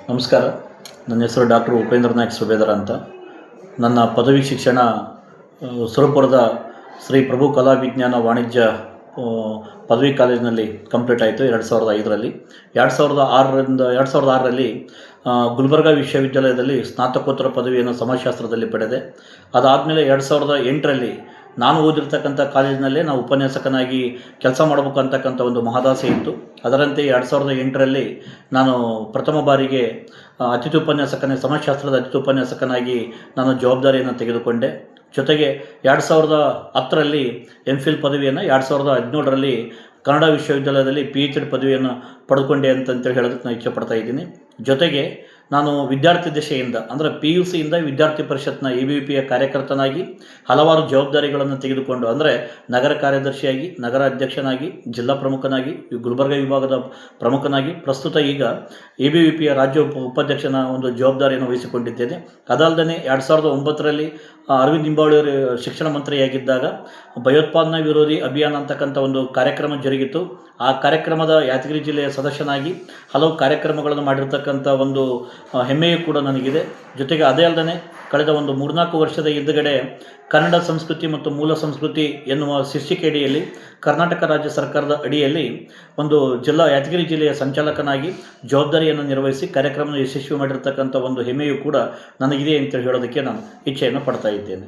ನಮಸ್ಕಾರ. ನನ್ನ ಹೆಸರು ಡಾಕ್ಟರ್ ಉಪೇಂದ್ರ ನಾಯಕ್ ಸುಬೇದಾರ ಅಂತ. ನನ್ನ ಪದವಿ ಶಿಕ್ಷಣ ಸುರಪುರದ ಶ್ರೀ ಪ್ರಭು ಕಲಾ ವಿಜ್ಞಾನ ವಾಣಿಜ್ಯ ಪದವಿ ಕಾಲೇಜಿನಲ್ಲಿ ಕಂಪ್ಲೀಟ್ ಆಯಿತು 2005ರಲ್ಲಿ. 2006ರಲ್ಲಿ ಗುಲ್ಬರ್ಗಾ ವಿಶ್ವವಿದ್ಯಾಲಯದಲ್ಲಿ ಸ್ನಾತಕೋತ್ತರ ಪದವಿಯನ್ನು ಸಮಾಜಶಾಸ್ತ್ರದಲ್ಲಿ ಪಡೆದೆ. ಅದಾದಮೇಲೆ 2008ರಲ್ಲಿ ನಾನು ಓದಿರ್ತಕ್ಕಂಥ ಕಾಲೇಜಿನಲ್ಲೇ ನಾವು ಉಪನ್ಯಾಸಕನಾಗಿ ಕೆಲಸ ಮಾಡಬೇಕು ಅಂತಕ್ಕಂಥ ಒಂದು ಮಹದಾಸೆ ಇತ್ತು. ಅದರಂತೆ 2008ರಲ್ಲಿ ನಾನು ಪ್ರಥಮ ಬಾರಿಗೆ ಸಮಾಜಶಾಸ್ತ್ರದ ಅತಿಥಿ ಉಪನ್ಯಾಸಕನಾಗಿ ನಾನು ಜವಾಬ್ದಾರಿಯನ್ನು ತೆಗೆದುಕೊಂಡೆ. ಜೊತೆಗೆ 2010ರಲ್ಲಿ MPhil ಪದವಿಯನ್ನು, 2017ರಲ್ಲಿ ಕನ್ನಡ ವಿಶ್ವವಿದ್ಯಾಲಯದಲ್ಲಿ PhD ಪದವಿಯನ್ನು ಪಡೆದುಕೊಂಡೆ ಅಂತೇಳಿ ಹೇಳೋದಕ್ಕೆ ನಾನು ಇಚ್ಛೆಪಡ್ತಾ ಇದ್ದೀನಿ. ಜೊತೆಗೆ ನಾನು ವಿದ್ಯಾರ್ಥಿ ದಶೆಯಿಂದ ಅಂದರೆ PUCಯಿಂದ ವಿದ್ಯಾರ್ಥಿ ಪರಿಷತ್ನ ABVPಯ ಕಾರ್ಯಕರ್ತನಾಗಿ ಹಲವಾರು ಜವಾಬ್ದಾರಿಗಳನ್ನು ತೆಗೆದುಕೊಂಡು, ಅಂದರೆ ನಗರ ಕಾರ್ಯದರ್ಶಿಯಾಗಿ, ನಗರ ಅಧ್ಯಕ್ಷನಾಗಿ, ಜಿಲ್ಲಾ ಪ್ರಮುಖನಾಗಿ, ಗುಲ್ಬರ್ಗ ವಿಭಾಗದ ಪ್ರಮುಖನಾಗಿ, ಪ್ರಸ್ತುತ ಈಗ ABVPಯ ರಾಜ್ಯ ಉಪಾಧ್ಯಕ್ಷನ ಒಂದು ಜವಾಬ್ದಾರಿಯನ್ನು ವಹಿಸಿಕೊಂಡಿದ್ದೇನೆ. ಅದಲ್ಲದೆ 2009ರಲ್ಲಿ ಅರವಿಂದ್ ಲಿಂಬಾವಳಿಯವರು ಶಿಕ್ಷಣ ಮಂತ್ರಿಯಾಗಿದ್ದಾಗ ಭಯೋತ್ಪಾದನಾ ವಿರೋಧಿ ಅಭಿಯಾನ ಅಂತಕ್ಕಂಥ ಒಂದು ಕಾರ್ಯಕ್ರಮ ಜರುಗಿತು. ಆ ಕಾರ್ಯಕ್ರಮದ ಯಾದಗಿರಿ ಜಿಲ್ಲೆಯ ಸದಸ್ಯನಾಗಿ ಹಲವು ಕಾರ್ಯಕ್ರಮಗಳನ್ನು ಮಾಡಿರ್ತಕ್ಕಂಥ ಒಂದು ಹೆಮ್ಮೆಯೂ ಕೂಡ ನನಗಿದೆ. ಜೊತೆಗೆ ಅದೇ ಅಲ್ಲದೆ ಕಳೆದ ಒಂದು 3-4 ವರ್ಷದ ಹಿಂದುಗಡೆ ಕನ್ನಡ ಸಂಸ್ಕೃತಿ ಮತ್ತು ಮೂಲ ಸಂಸ್ಕೃತಿ ಎನ್ನುವ ಶೀರ್ಷಿಕೆಯಡಿಯಲ್ಲಿ ಕರ್ನಾಟಕ ರಾಜ್ಯ ಸರ್ಕಾರದ ಅಡಿಯಲ್ಲಿ ಒಂದು ಯಾದಗಿರಿ ಜಿಲ್ಲೆಯ ಸಂಚಾಲಕನಾಗಿ ಜವಾಬ್ದಾರಿಯನ್ನು ನಿರ್ವಹಿಸಿ ಕಾರ್ಯಕ್ರಮವನ್ನು ಯಶಸ್ವಿ ಮಾಡಿರ್ತಕ್ಕಂಥ ಒಂದು ಹೆಮ್ಮೆಯೂ ಕೂಡ ನನಗಿದೆ ಅಂತೇಳಿ ಹೇಳೋದಕ್ಕೆ ನಾನು ಇಚ್ಛೆಯನ್ನು ಪಡ್ತಾ ಇದ್ದೇನೆ.